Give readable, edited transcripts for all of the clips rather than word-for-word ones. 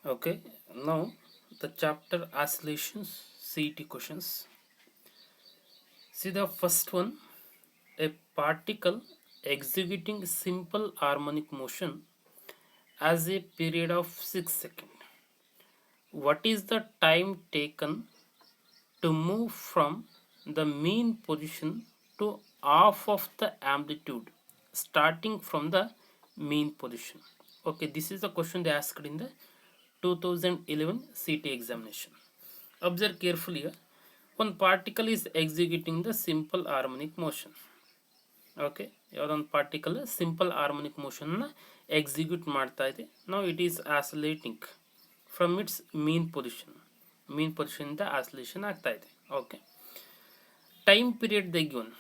Okay, now the chapter oscillations CET questions. See the first one, a particle executing simple harmonic motion as a period of 6 seconds. What is the time taken to move from the mean position to half of the amplitude starting from the mean position? Okay, this is the question they asked in the 2011 CT examination. Observe carefully. One particle is executing the simple harmonic motion. Okay, ಯಾವುದೊಂದು particle simple harmonic ಮೋಷನ್ನ execute ಮಾಡ್ತಾ ಇದೆ. ನಾವು it is oscillating from its mean ಪೊಸಿಷನಿಂದ oscillation ಆಗ್ತಾ ಇದೆ. Okay, time period ತೆಗಿಯೋನ್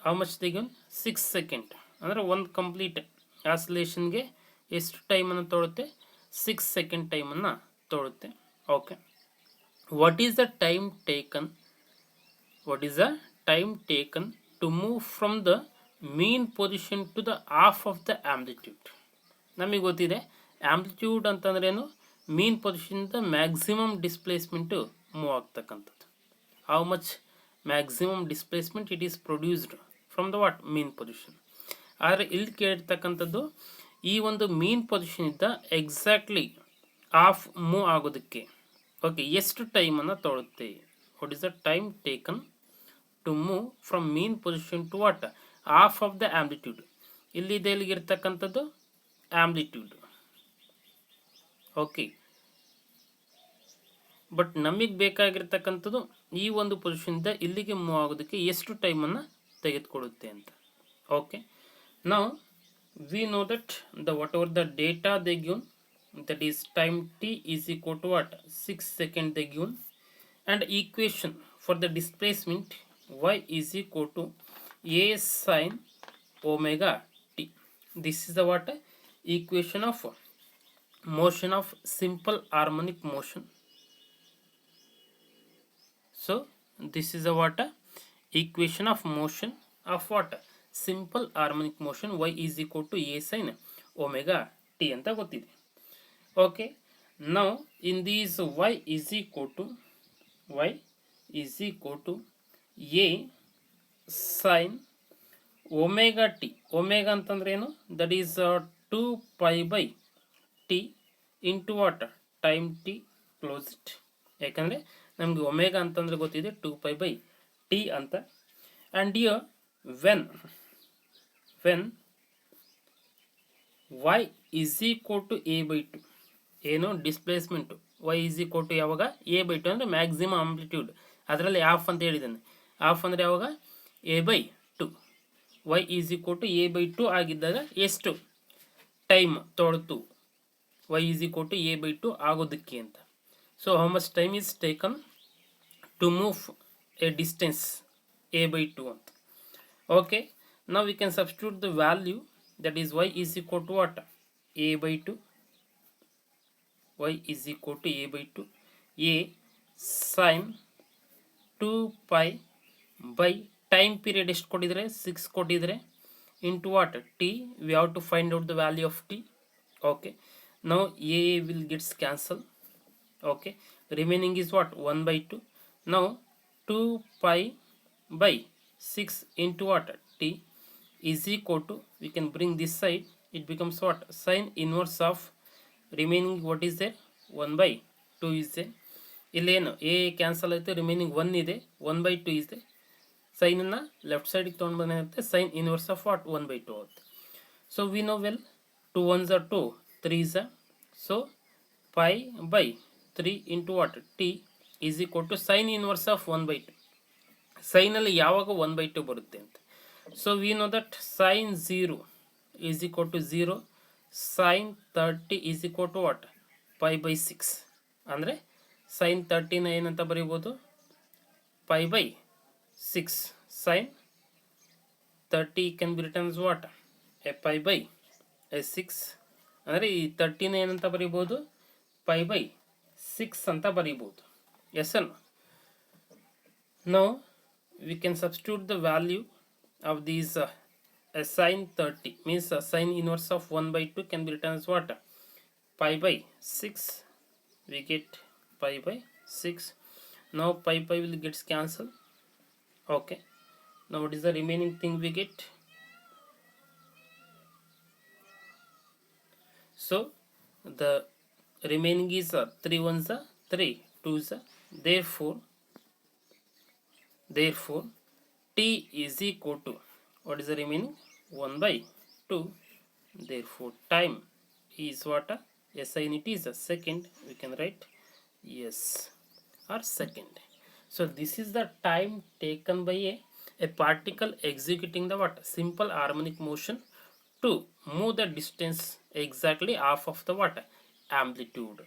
how much ತೆಗಿಯೋನ್ 6 ಸೆಕೆಂಡ್ ಅಂದರೆ ಒಂದು ಕಂಪ್ಲೀಟ್ ಆಸಿಲೇಷನ್ಗೆ ಎಷ್ಟು ಟೈಮನ್ನು ತೊಗೊಳುತ್ತೆ? 6 ಸೆಕೆಂಡ್ ಟೈಮನ್ನು ತೊಗೊಳುತ್ತೆ. Okay, what is the time taken to move from the mean position to the half of the amplitude? ನಮಗೆ ಗೊತ್ತಿದೆ ಆಂಪ್ಲಿಟ್ಯೂಡ್ ಅಂತಂದ್ರೆ ಏನು, ಮೀನ್ ಪೊಸಿಷನ್ದ ಮ್ಯಾಕ್ಸಿಮಮ್ ಡಿಸ್ಪ್ಲೇಸ್ಮೆಂಟು ಮೂವ್ ಆಗ್ತಕ್ಕಂಥದ್ದು. How much maximum displacement it is produced from the what mean position. ಆದರೆ ಇಲ್ಲಿ ಕೇಳಿರ್ತಕ್ಕಂಥದ್ದು ಈ ಒಂದು ಮೀನ್ ಪೊಸಿಷನ್ ಇದ್ದ ಎಕ್ಸಾಕ್ಟ್ಲಿ ಹಾಫ್ ಮೂವ್ ಆಗೋದಕ್ಕೆ ಓಕೆ ಎಷ್ಟು ಟೈಮನ್ನು ತೊಗೊಳುತ್ತೆ? What is the time taken to move from mean position to what half of the amplitude. ಇಲ್ಲಿ ಇರ್ತಕ್ಕಂಥದ್ದು ಆಂಪ್ಲಿಟ್ಯೂಡ್. ಓಕೆ, ಬಟ್ ನಮಗೆ ಬೇಕಾಗಿರ್ತಕ್ಕಂಥದ್ದು ಈ ಒಂದು ಪೊಸಿಷನ್ದ ಇಲ್ಲಿಗೆ ಮೂವ್ ಆಗೋದಕ್ಕೆ ಎಷ್ಟು ಟೈಮನ್ನು ತೆಗೆದುಕೊಳ್ಳುತ್ತೆ ಅಂತ. ಓಕೆ, ನಾವು V know that the what ever the data they given, that is time t is equal to what 6 second they given, and equation for the displacement y is equal to a sin omega t. This is the what equation of motion of simple harmonic motion. So this is the what equation of motion of what simple harmonic motion, y is equal to a sin omega t ಅಂತ ಗೊತ್ತಿದೆ. Okay, now in these y is equal to a sin omega t. omega ಅಂತಂದ್ರೆ ಏನು? that is 2 pi by t into what time t close it. ಯಾಕಂದರೆ ನಮಗೆ omega ಅಂತಂದರೆ ಗೊತ್ತಿದೆ 2 pi by t ಅಂತ. and here when y is equal to a by 2, ಏನು displacement y is equal to ಯಾವಾಗ a by two ಅಂದರೆ maximum amplitude, ಅದರಲ್ಲಿ half ಅಂತ ಹೇಳಿದ್ದಾನೆ. ಹಾಫ್ ಅಂದರೆ ಯಾವಾಗ a by two. y is equal to a by two ಆಗಿದ್ದಾಗ ಎಷ್ಟು ಟೈಮ್ ತೊಗೊಳ್ತು y is equal to a by two ಆಗೋದಕ್ಕೆ ಅಂತ. So how much time is taken to move a distance a by two ಅಂತ. Okay, ನಾವು we can substitute the value, that is y is equal to what a by two. y is equal to a by 2 a sin 2 pi by time period ಎಷ್ಟು ಕೊಟ್ಟಿದ್ರೆ 6 ಕೊಟ್ಟಿದ್ರೆ into what t, we have to find out the value of t. okay, now a will gets cancel. okay, remaining is what 1 by 2. now 2 pi by 6 into what t is equal to, we can bring this side, it becomes what sin inverse of remaining what is there 1 by 2 is there. ಇಲ್ಲೇನು A cancel ಆಯಿತು, remaining 1 ಇದೆ, 1 by 2 ಇದೆ. ಸೈನನ್ನು left ಸೈಡಿಗೆ ತೊಗೊಂಡು ಬಂದಿರುತ್ತೆ, sine inverse of what 1 by 2 ಆಗುತ್ತೆ. So we know well 2 1s are 2, 3s are, so pi by 3 into what t is equal to sine inverse of 1 by 2. ಸೈನಲ್ಲಿ ಯಾವಾಗ 1 by 2 ಬರುತ್ತೆ ಅಂತ. So we know that sine 0 is equal to 0, sin 30 is equal to what pi by 6. ಅಂದರೆ sin 30ನ ಏನಂತ ಬರೀಬೋದು pi by 6. sin 30 can be written as what a pi by a 6. ಅಂದರೆ ಈ 30ನ ಏನಂತ ಬರೀಬೋದು pi by 6 ಅಂತ ಬರೀಬೋದು. Yes ಅನ್ನು now we can substitute the value of these sin 30 means sin inverse of 1 by 2 can be written as what pi by 6 we get pi by 6. Now pi will gets cancelled. Okay, now what is the remaining thing we get? So the remaining is 3 ones are 3, 2s are, therefore t is equal to, what is the remaining? 1 by 2. Therefore time is what? SI unit is a second. We can write yes or second. So this is the time taken by a particle executing the what? Simple harmonic motion to move the distance exactly half of the what? Amplitude.